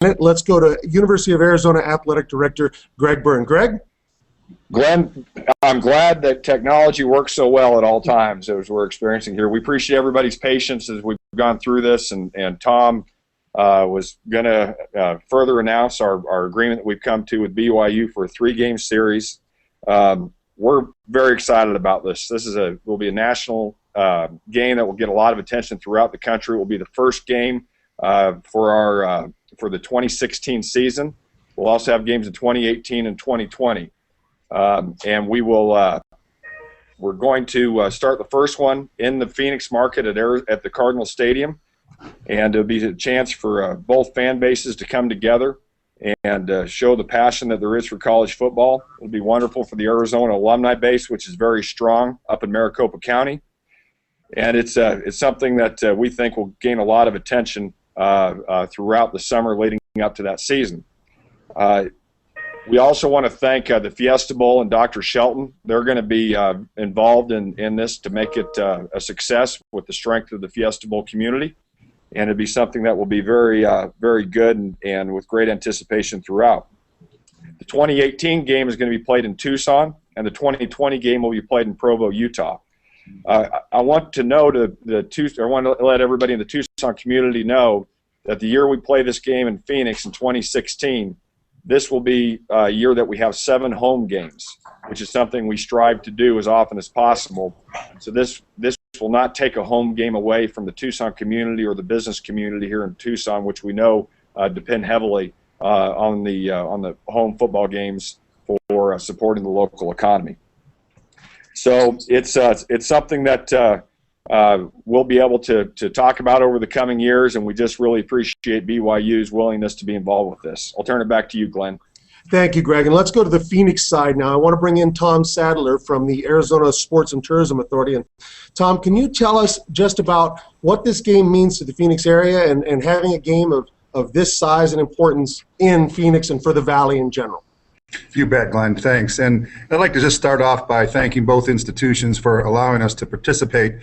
Let's go to University of Arizona Athletic Director Greg Byrne. Greg? Glenn, I'm glad that technology works so well at all times as we're experiencing here. We appreciate everybody's patience as we've gone through this, and Tom was going to further announce our agreement that we've come to with BYU for a 3-game series. We're very excited about this. This will be a national game that will get a lot of attention throughout the country. It will be the first game for the 2016 season. We'll also have games in 2018 and 2020. And we're going to start the first one in the Phoenix market at the Cardinal Stadium, and it'll be a chance for both fan bases to come together and show the passion that there is for college football. It'll be wonderful for the Arizona alumni base, which is very strong up in Maricopa County, and it's something that we think will gain a lot of attention throughout the summer leading up to that season. We also want to thank the Fiesta Bowl and Dr. Shelton. They're going to be involved in this to make it a success with the strength of the Fiesta Bowl community. And it'll be something that will be very, very good and with great anticipation throughout. The 2018 game is going to be played in Tucson, and the 2020 game will be played in Provo, Utah. I want to let everybody in the Tucson community know that the year we play this game in Phoenix in 2016, this will be a year that we have 7 home games, which is something we strive to do as often as possible. So this will not take a home game away from the Tucson community or the business community here in Tucson, which we know depend heavily on the home football games for supporting the local economy. So it's something that we'll be able to talk about over the coming years, and we just really appreciate BYU's willingness to be involved with this. I'll turn it back to you, Glenn. Thank you, Greg. And let's go to the Phoenix side now. I want to bring in Tom Sadler from the Arizona Sports and Tourism Authority. And Tom, can you tell us just about what this game means to the Phoenix area and having a game of this size and importance in Phoenix and for the Valley in general? You bet, Glenn. Thanks. And I'd like to just start off by thanking both institutions for allowing us to participate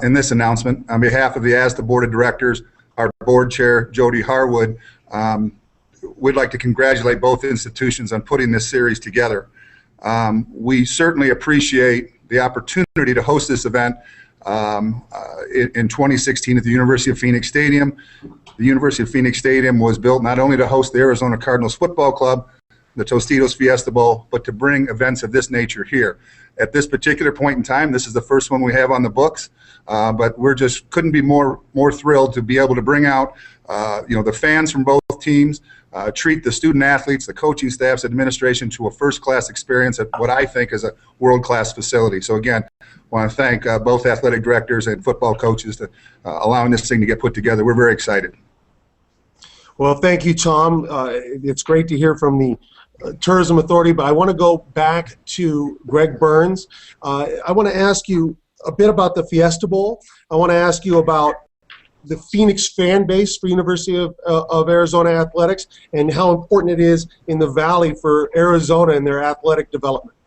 in this announcement. On behalf of the ASTA Board of Directors, our board chair, Jody Harwood, we'd like to congratulate both institutions on putting this series together. We certainly appreciate the opportunity to host this event in 2016 at the University of Phoenix Stadium. The University of Phoenix Stadium was built not only to host the Arizona Cardinals Football Club, the Tostitos Fiesta Bowl, but to bring events of this nature here. At this particular point in time, this is the first one we have on the books, but we're just couldn't be more thrilled to be able to bring out the fans from both teams, treat the student athletes, the coaching staffs, administration to a first-class experience at what I think is a world-class facility. So again, I want to thank both athletic directors and football coaches for allowing this thing to get put together. We're very excited. Well, thank you, Tom. It's great to hear from the Tourism Authority, but I want to go back to Greg Burns. I want to ask you a bit about the Fiesta Bowl. I want to ask you about the Phoenix fan base for University of Arizona Athletics and how important it is in the Valley for Arizona and their athletic development.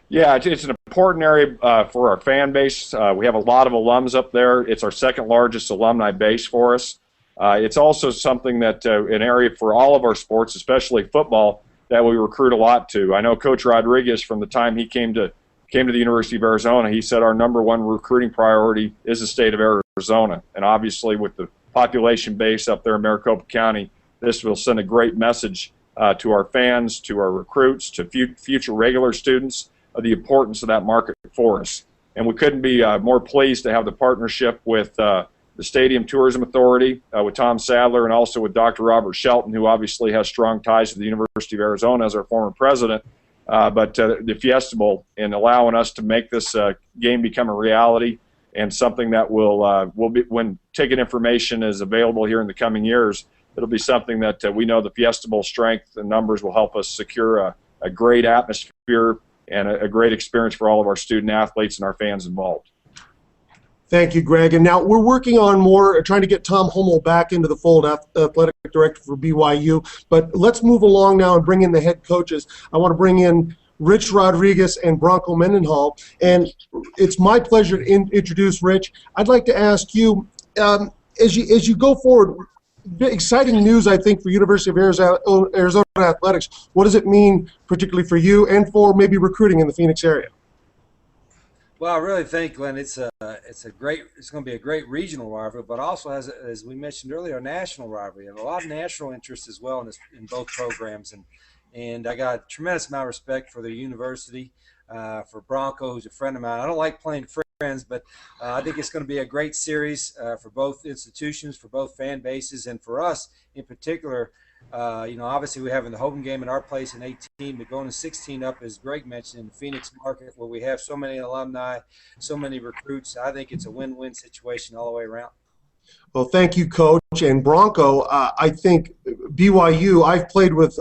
Yeah, it's an important area for our fan base. We have a lot of alums up there. It's our second largest alumni base for us. It's also something that an area for all of our sports, especially football, that we recruit a lot to. I know Coach Rodriguez, from the time he came to the University of Arizona, he said our #1 recruiting priority is the state of Arizona. And obviously with the population base up there in Maricopa County, this will send a great message to our fans, to our recruits, to future regular students of the importance of that market for us. And we couldn't be more pleased to have the partnership with the Stadium Tourism Authority, with Tom Sadler, and also with Dr. Robert Shelton, who obviously has strong ties to the University of Arizona as our former president, but the Fiesta Bowl, and allowing us to make this game become a reality and something that will be, when ticket information is available here in the coming years, it'll be something that we know the Fiesta Bowl strength and numbers will help us secure a great atmosphere and a great experience for all of our student athletes and our fans involved. Thank you, Greg. And now we're working on trying to get Tom Holmoe back into the fold, athletic director for BYU. But let's move along now and bring in the head coaches. I want to bring in Rich Rodriguez and Bronco Mendenhall. And it's my pleasure to introduce Rich. I'd like to ask you, as you go forward, exciting news, I think, for University of Arizona athletics. What does it mean, particularly for you and for maybe recruiting in the Phoenix area? Well, I really think, Glenn, it's going to be a great regional rivalry, but also has, as we mentioned earlier, a national rivalry and a lot of national interest as well in both programs. And I got a tremendous amount of respect for the university, for Bronco, who's a friend of mine. I don't like playing friends, but I think it's going to be a great series for both institutions, for both fan bases, and for us in particular. Obviously we're having the home game in our place in 18, but going to 16 up, as Greg mentioned, in the Phoenix market where we have so many alumni, so many recruits. I think it's a win-win situation all the way around. Well, thank you, Coach. And Bronco, I think BYU, I've played with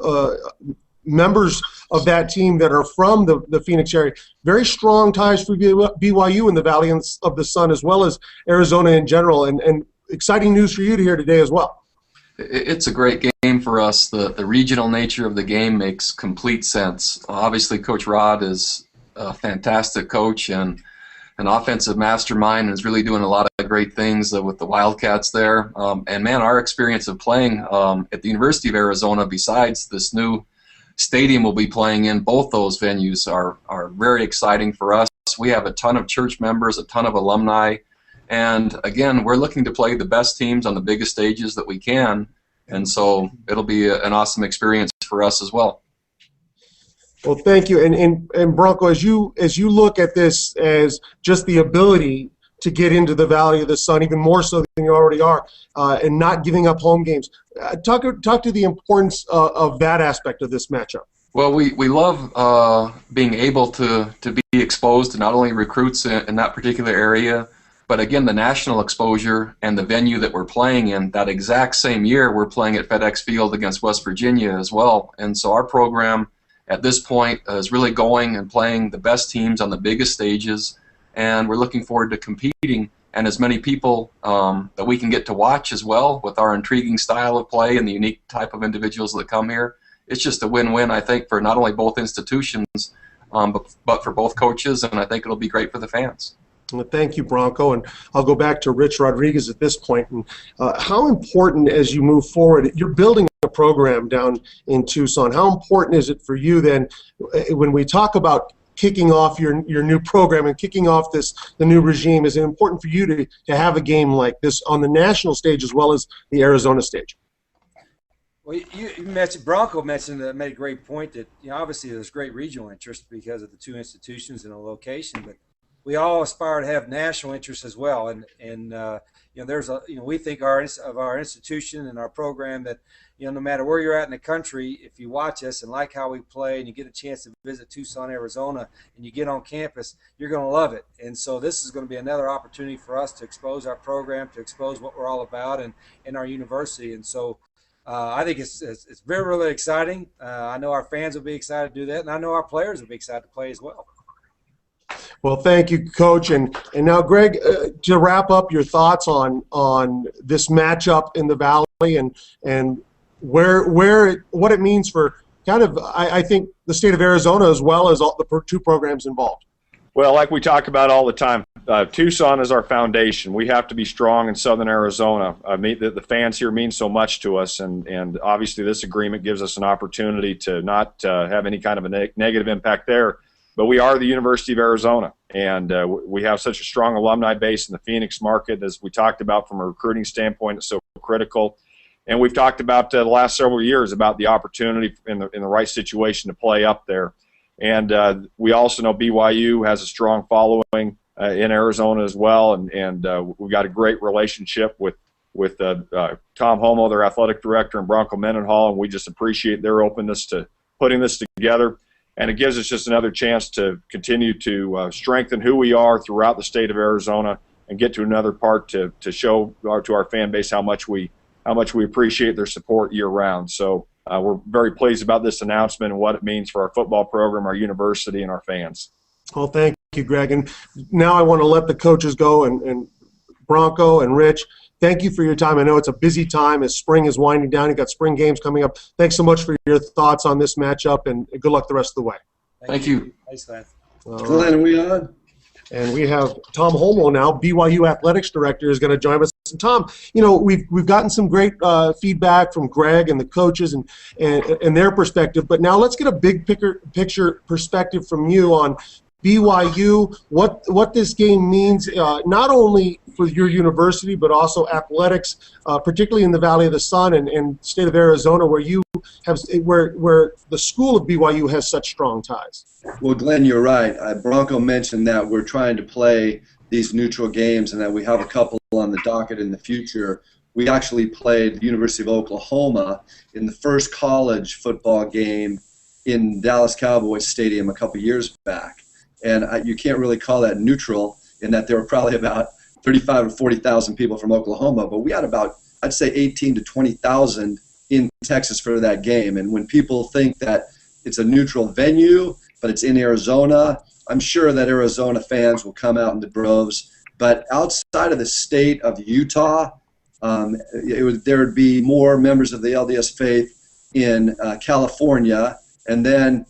members of that team that are from the Phoenix area. Very strong ties for BYU in the Valley of the Sun, as well as Arizona in general. And exciting news for you to hear today as well. It's a great game for us. The regional nature of the game makes complete sense. Obviously, Coach Rod is a fantastic coach and an offensive mastermind and is really doing a lot of great things with the Wildcats there. And, man, our experience of playing at the University of Arizona, besides this new stadium we'll be playing in, both those venues are very exciting for us. We have a ton of church members, a ton of alumni. And again, we're looking to play the best teams on the biggest stages that we can, and so it'll be an awesome experience for us as well. Well, thank you. And Bronco, as you look at this as just the ability to get into the Valley of the Sun, even more so than you already are, and not giving up home games, talk to the importance of that aspect of this matchup. Well, we love being able to be exposed to not only recruits in that particular area, but again, the national exposure and the venue that we're playing in, that exact same year, we're playing at FedEx Field against West Virginia as well. And so our program at this point is really going and playing the best teams on the biggest stages, and we're looking forward to competing and as many people that we can get to watch as well with our intriguing style of play and the unique type of individuals that come here. It's just a win-win, I think, for not only both institutions, but for both coaches, and I think it'll be great for the fans. Well, thank you, Bronco. And I'll go back to Rich Rodriguez at this point. And how important, as you move forward, you're building a program down in Tucson. How important is it for you then, when we talk about kicking off your new program and kicking off the new regime, is it important for you to have a game like this on the national stage as well as the Arizona stage? Well, you mentioned, Bronco mentioned, made a great point that obviously there's great regional interest because of the two institutions and the location, but we all aspire to have national interest as well, and there's we think of our institution and our program that no matter where you're at in the country, if you watch us and like how we play and you get a chance to visit Tucson, Arizona, and you get on campus, you're going to love it. And so this is going to be another opportunity for us to expose our program, to expose what we're all about and our university. And so I think it's very, really exciting. I know our fans will be excited to do that, and I know our players will be excited to play as well. Well, thank you, Coach. And now, Greg, to wrap up your thoughts on this matchup in the Valley and what it means for kind of, I think, the state of Arizona as well as all the two programs involved. Well, like we talk about all the time, Tucson is our foundation. We have to be strong in Southern Arizona. The fans here mean so much to us, and obviously this agreement gives us an opportunity to not have any kind of a negative impact there. But we are the University of Arizona, and we have such a strong alumni base in the Phoenix market, as we talked about from a recruiting standpoint. It's so critical. And we've talked about the last several years about the opportunity in the right situation to play up there. And we also know BYU has a strong following in Arizona as well, and we've got a great relationship with Tom Holmoe, their athletic director, and Bronco Mendenhall, and we just appreciate their openness to putting this together. And it gives us just another chance to continue to strengthen who we are throughout the state of Arizona and get to another part to show to our fan base how much we appreciate their support year-round. So we're very pleased about this announcement and what it means for our football program, our university, and our fans. Well, thank you, Greg. And now I want to let the coaches go, and Bronco and Rich, thank you for your time. I know it's a busy time as spring is winding down. You've got spring games coming up. Thanks so much for your thoughts on this matchup, and good luck the rest of the way. Thank you. Thanks, Glenn. Glenn, are we on? And we have Tom Holmoe now, BYU Athletics Director, is going to join us And Tom, you know, we've gotten some great feedback from Greg and the coaches and their perspective, but now let's get a big picture perspective from you on BYU, what this game means, not only for your university, but also athletics, particularly in the Valley of the Sun and state of Arizona, where you have, where the school of BYU has such strong ties. Well, Glenn, you're right. Bronco mentioned that we're trying to play these neutral games and that we have a couple on the docket in the future. We actually played the University of Oklahoma in the first college football game in Dallas Cowboys Stadium a couple years back. And you can't really call that neutral in that there were probably about 35 to 40,000 people from Oklahoma, but we had about, I'd say, 18 to 20,000 in Texas for that game. And when people think that it's a neutral venue, but it's in Arizona, I'm sure that Arizona fans will come out in the droves. But outside of the state of Utah, there would be more members of the LDS faith in California, and then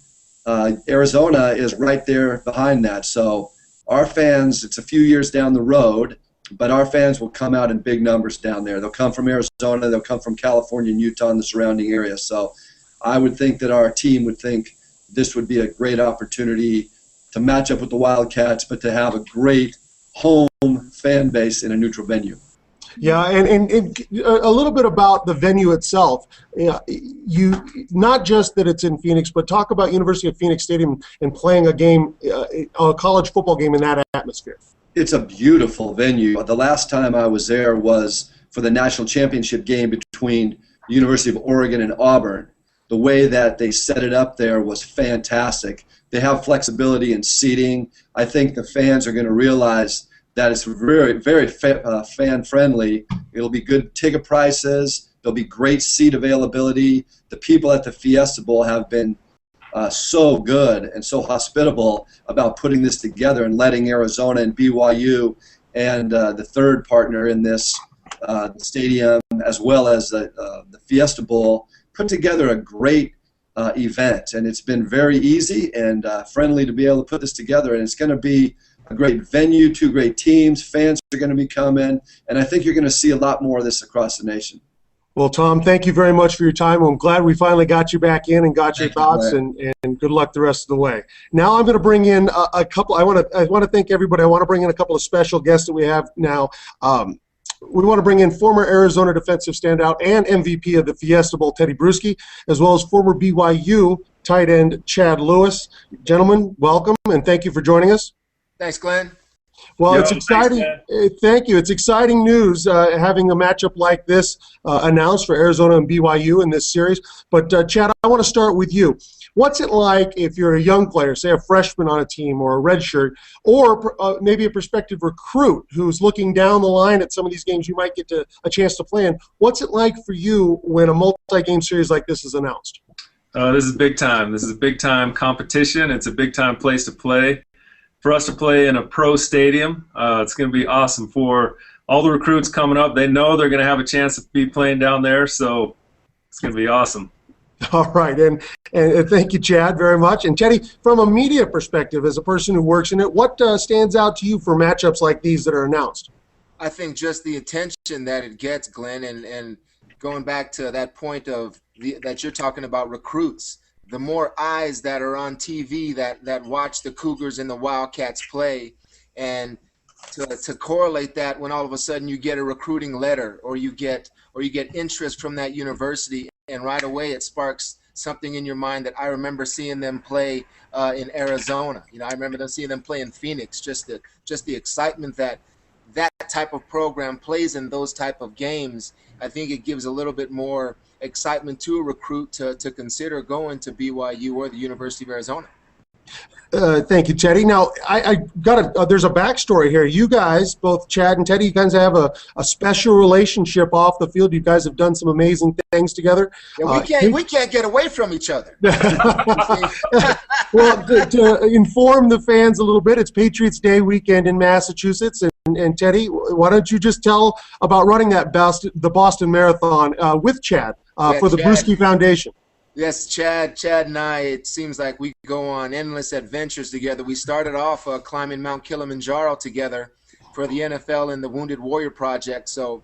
Arizona is right there behind that. So our fans, it's a few years down the road, but our fans will come out in big numbers down there. They'll come from Arizona, they'll come from California and Utah and the surrounding area. So I would think that our team would think this would be a great opportunity to match up with the Wildcats, but to have a great home fan base in a neutral venue. Yeah, and a little bit about the venue itself. You not just that it's in Phoenix, but talk about University of Phoenix Stadium and playing a game, a college football game in that atmosphere. It's a beautiful venue. The last time I was there was for the national championship game between the University of Oregon and Auburn. The way that they set it up there was fantastic. They have flexibility in seating. I think the fans are going to realize that it's very, very fan-friendly. It'll be good ticket prices. There'll be great seat availability. The people at the Fiesta Bowl have been so good and so hospitable about putting this together and letting Arizona and BYU and the third partner in this the stadium, as well as the Fiesta Bowl, put together a great event. And it's been very easy and friendly to be able to put this together. And it's going to be a great venue, two great teams, fans are going to be coming, and I think you're going to see a lot more of this across the nation. Well, Tom, thank you very much for your time. I'm glad we finally got you back in and got your thoughts, and good luck the rest of the way. Now I'm going to bring in a couple. I want to thank everybody. I want to bring in a couple of special guests that we have now. We want to bring in former Arizona defensive standout and MVP of the Fiesta Bowl, Tedy Bruschi, as well as former BYU tight end Chad Lewis. Gentlemen, welcome, and thank you for joining us. Thanks, Glenn. Well, it's exciting. Thank you. It's exciting news having a matchup like this announced for Arizona and BYU in this series. But, Chad, I want to start with you. What's it like if you're a young player, say a freshman on a team or a redshirt, or maybe a prospective recruit who's looking down the line at some of these games you might get a chance to play in? What's it like for you when a multi-game series like this is announced? This is big time. This is a big-time competition. It's a big-time place to play. For us to play in a pro stadium, it's going to be awesome for all the recruits coming up. They know they're going to have a chance to be playing down there, so it's going to be awesome. All right, and thank you, Chad, very much. And Tedy, from a media perspective, as a person who works in it, what stands out to you for matchups like these that are announced? I think just the attention that it gets, Glenn, and going back to that point of that you're talking about recruits. The more eyes that are on TV that watch the Cougars and the Wildcats play, and to correlate that when all of a sudden you get a recruiting letter or you get interest from that university, and right away it sparks something in your mind that I remember seeing them play in Arizona. You know, I remember seeing them play in Phoenix. Just the excitement that type of program plays in those type of games. I think it gives a little bit more excitement to a recruit to consider going to BYU or the University of Arizona. Thank you, Tedy. Now, I got there's a backstory here. You guys, both Chad and Tedy, you guys have a special relationship off the field. You guys have done some amazing things together. Yeah, we can't get away from each other. Well, to inform the fans a little bit, it's Patriots Day weekend in Massachusetts, and Tedy, why don't you just tell about running the Boston Marathon with Chad for the Bruschi Foundation? Yes, Chad and I, it seems like we go on endless adventures together. We started off climbing Mount Kilimanjaro together for the NFL and the Wounded Warrior Project. So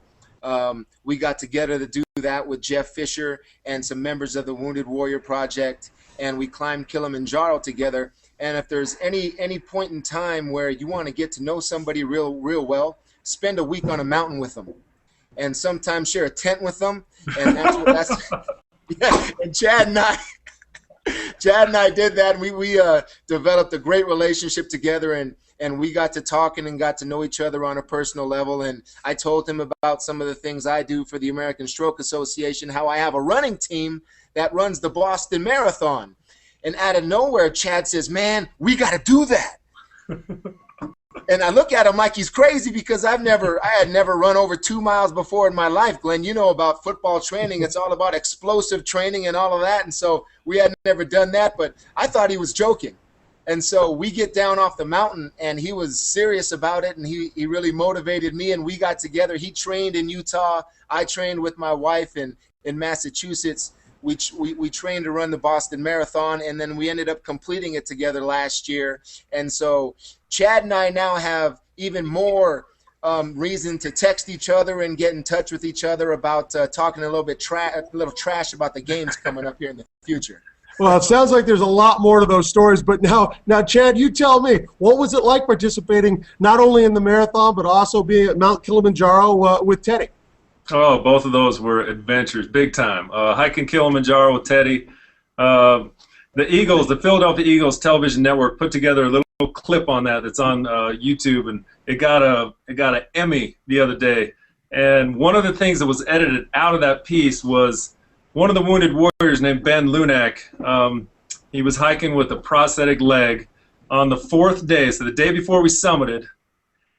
we got together to do that with Jeff Fisher and some members of the Wounded Warrior Project, and we climbed Kilimanjaro together. And if there's any point in time where you want to get to know somebody real well, spend a week on a mountain with them, and sometimes share a tent with them. And that's yeah. And Chad and I did that. And we developed a great relationship together, and we got to talking and got to know each other on a personal level. And I told him about some of the things I do for the American Stroke Association, how I have a running team that runs the Boston Marathon. And out of nowhere, Chad says, "Man, we got to do that." And I look at him like he's crazy, because I had never run over 2 miles before in my life. Glenn, you know about football training. It's all about explosive training and all of that. And so we had never done that, but I thought he was joking. And so we get down off the mountain, and he was serious about it, and he really motivated me, and we got together. He trained in Utah. I trained with my wife in Massachusetts. We trained to run the Boston Marathon, and then we ended up completing it together last year. And so Chad and I now have even more reason to text each other and get in touch with each other about talking a little trash about the games coming up here in the future. Well, it sounds like there's a lot more to those stories. But now, Chad, you tell me, what was it like participating not only in the marathon but also being at Mount Kilimanjaro with Tedy? Oh, both of those were adventures, big time. Hiking Kilimanjaro with Tedy. The Eagles, the Philadelphia Eagles television network, put together a little clip on that's on YouTube, and it got an Emmy the other day. And one of the things that was edited out of that piece was one of the Wounded Warriors named Ben Lunak. He was hiking with a prosthetic leg on the 4th day, so the day before we summited.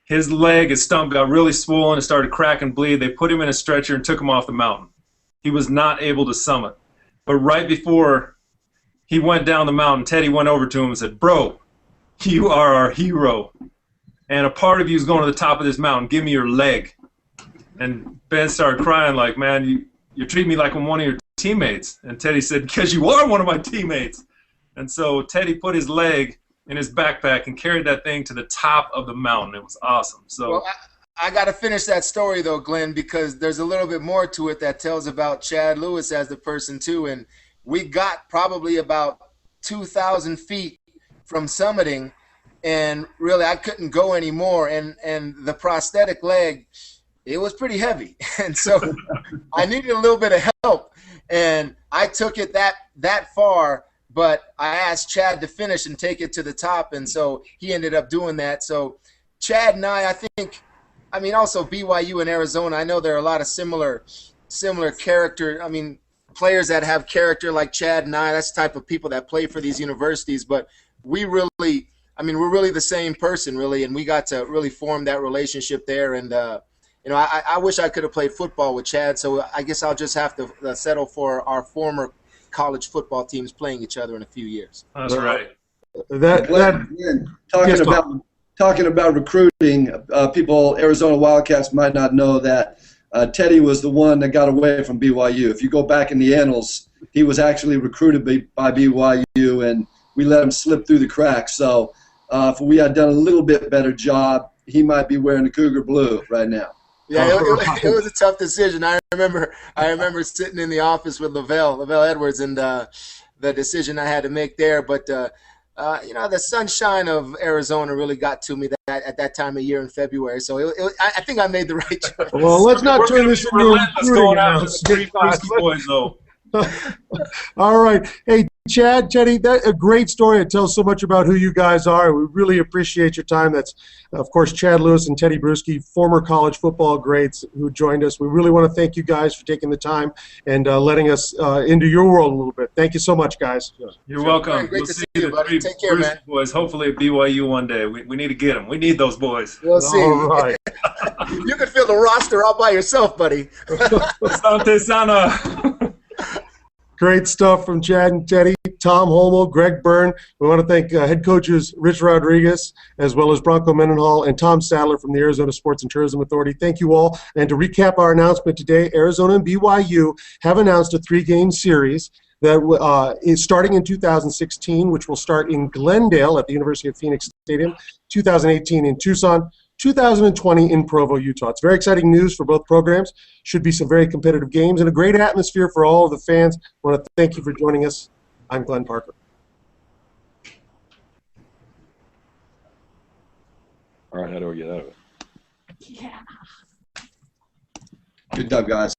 His leg, his stump got really swollen and started crack and bleed. They put him in a stretcher and took him off the mountain. He was not able to summit. But right before he went down the mountain, Tedy went over to him and said, "Bro, you are our hero. And a part of you is going to the top of this mountain. Give me your leg." And Ben started crying like, "Man, you treat me like I'm one of your teammates." And Tedy said, "Because you are one of my teammates." And so Tedy put his leg in his backpack and carried that thing to the top of the mountain. It was awesome. So well, I got to finish that story though, Glenn, because there's a little bit more to it that tells about Chad Lewis as the person too. And we got probably about 2,000 feet from summiting, and really I couldn't go anymore. And the prosthetic leg, it was pretty heavy, and so I needed a little bit of help. And I took it that far. But I asked Chad to finish and take it to the top, and so he ended up doing that. So Chad and I think, I mean, also BYU and Arizona, I know there are a lot of similar character, players that have character like Chad and I. That's the type of people that play for these universities. But we're really the same person, really, and we got to really form that relationship there. And, I wish I could have played football with Chad, so I guess I'll just have to settle for our former college football teams playing each other in a few years. That's right. Talking about recruiting, people, Arizona Wildcats might not know that Tedy was the one that got away from BYU. If you go back in the annals, he was actually recruited by BYU, and we let him slip through the cracks. So if we had done a little bit better job, he might be wearing the Cougar blue right now. Yeah, it was a tough decision. I remember sitting in the office with Lavelle Edwards, and the decision I had to make there. But the sunshine of Arizona really got to me at that time of year in February. So I think I made the right choice. Well, let's not turn this into relentless going after the street boys, though. All right. Hey, Chad, Tedy, that's a great story. It tells so much about who you guys are. We really appreciate your time. That's, of course, Chad Lewis and Tedy Bruschi, former college football greats who joined us. We really want to thank you guys for taking the time and letting us into your world a little bit. Thank you so much, guys. You're welcome. Great We'll to see see you, buddy. Take care, man. Boys, hopefully at BYU one day. We need to get them. We need those boys. We'll see. All right. You can fill the roster all by yourself, buddy. Asante Sana. Great stuff from Chad and Tedy, Tom Holmoe, Greg Byrne. We want to thank head coaches Rich Rodriguez, as well as Bronco Mendenhall and Tom Sadler from the Arizona Sports and Tourism Authority. Thank you all. And to recap our announcement today, Arizona and BYU have announced a 3-game series that is starting in 2016, which will start in Glendale at the University of Phoenix Stadium, 2018 in Tucson, 2020 in Provo, Utah. It's very exciting news for both programs. Should be some very competitive games and a great atmosphere for all of the fans. I want to thank you for joining us. I'm Glenn Parker. All right, how do I get out of it? Good job, guys.